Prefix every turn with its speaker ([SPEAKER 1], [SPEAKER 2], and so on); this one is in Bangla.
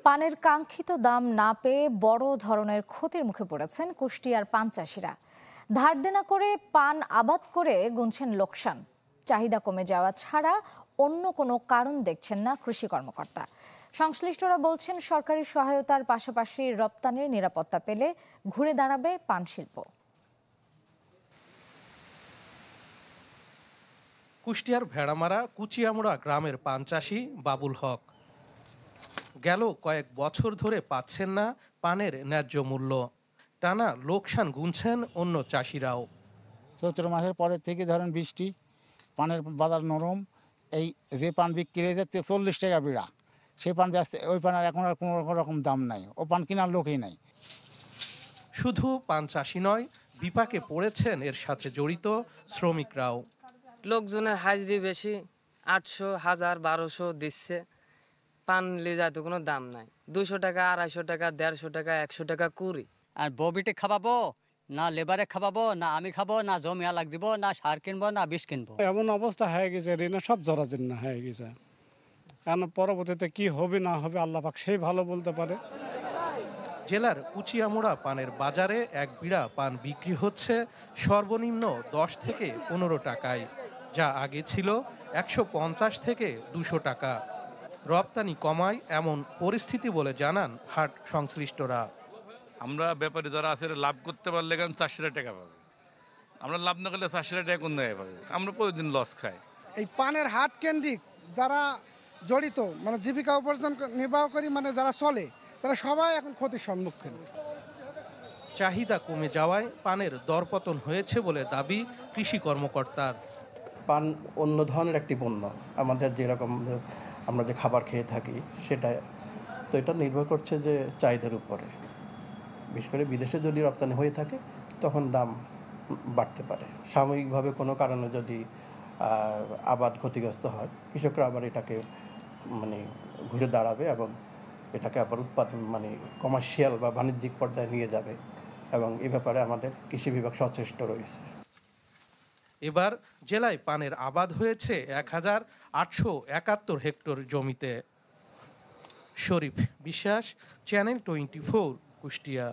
[SPEAKER 1] পানের কাঙ্ক্ষিত দাম না পেয়ে বড় ধরনের ক্ষতির মুখে পড়েছেন কুষ্টিয়ার পান চাষিরা। ধার দেনা করে পান আবাদ করে গুনছেন লোকসান। চাহিদা কমে যাওয়া ছাড়া অন্য কোনো কারণ দেখছেন না কৃষি কর্মকর্তা। সংশ্লিষ্টরা বলছেন সরকারি সহায়তার পাশাপাশি রপ্তানির নিরাপত্তা পেলে ঘুরে দাঁড়াবে পান শিল্প।
[SPEAKER 2] কুষ্টিয়ার ভেড়ামারা কুচিয়ামুড়া গ্রামের পান চাষি বাবুল হক গেল কয়েক বছর ধরে পাচ্ছেন না পানের ন্যায্য মূল্য। টানা লোকসান গুনছেন অন্য চাষিরাও।
[SPEAKER 3] চৈত্র মাসের পরের থেকে ধরেন বৃষ্টি, পানের বাজার নরম। এই যে পান বিক্রি হয়ে যাচ্ছে 40 টাকা বিড়া, সেই পান ব্যস্ত, ওই পানের এখন আর কোনো রকম দাম নাই, ও পান কেনার লোকই নাই।
[SPEAKER 2] শুধু পান চাষি নয়, বিপাকে পড়েছেন এর সাথে জড়িত শ্রমিকরাও।
[SPEAKER 4] লোকজনের হাজিরি বেশি, 800, 1000, 1200 দিচ্ছে। পান নিয়ে যায় তো কোনো দাম নাই, 200 টাকা, 250 টাকা, 150 টাকা, 100 টাকা কুড়ি।
[SPEAKER 5] আর ববিটে খাওয়াবো না, লেবারে খাওয়াবো না, আমি খাবো না, জমি আলাক দিব না, সার কিনবো না, বিষ কিনবো।
[SPEAKER 6] এমন অবস্থা হয়ে গেছে, ঋণে সব জরাজীর্ণ হয়ে গেছে। কারণ পরবর্তীতে কি হবে না হবে আল্লাহ পাক সেই ভালো বলতে পারে।
[SPEAKER 2] জেলার কুচিয়ামুড়া পানের বাজারে এক বিড়া পান বিক্রি হচ্ছে সর্বনিম্ন 10 থেকে 15 টাকায়, যা আগে ছিল 150 থেকে 200 টাকা। রপ্তানি কমায় এমন পরিস্থিতি বলে জানান হাট সংশ্লিষ্টরা।
[SPEAKER 7] আমরা ব্যাপারী যারা আছে লাভ করতে পারলে কারণ 400 টাকা পাবে, আমরা লাভ না করলে 400 টাকা কোন জায়গায় পাবে? আমরা প্রতিদিন লস খাই।
[SPEAKER 8] এই পানের হাট কেন্দ্রিক যারা জড়িত, মানে জীবিকা উপার্জন নির্বাহ করি, মানে যারা চলে, তারা সবাই এখন ক্ষতির সম্মুখীন।
[SPEAKER 2] চাহিদা কমে যাওয়ায় পানের দরপতন হয়েছে বলে দাবি কৃষি কর্মকর্তার।
[SPEAKER 9] পান অন্য ধরনের একটি পণ্য, আমাদের যেরকম আমরা যে খাবার খেয়ে থাকি সেটা, তো এটা নির্ভর করছে যে চাহিদার উপরে। বিশেষ করে বিদেশে যদি রপ্তানি হয়ে থাকে তখন দাম বাড়তে পারে। সাময়িকভাবে কোনো কারণে যদি আবাদ ক্ষতিগ্রস্ত হয়, কৃষকরা আবার এটাকে ঘুরে দাঁড়াবে এবং এটাকে আবার উৎপাদন কমার্শিয়াল বা বাণিজ্যিক পর্যায়ে নিয়ে যাবে, এবং এ ব্যাপারে আমাদের কৃষি বিভাগ সচেষ্ট রয়েছে।
[SPEAKER 2] এবার জেলায় পানের আবাদ হয়েছে 1871 হেক্টর জমিতে। শরীফ বিশ্বাস, চ্যানেল 24, কুষ্টিয়া।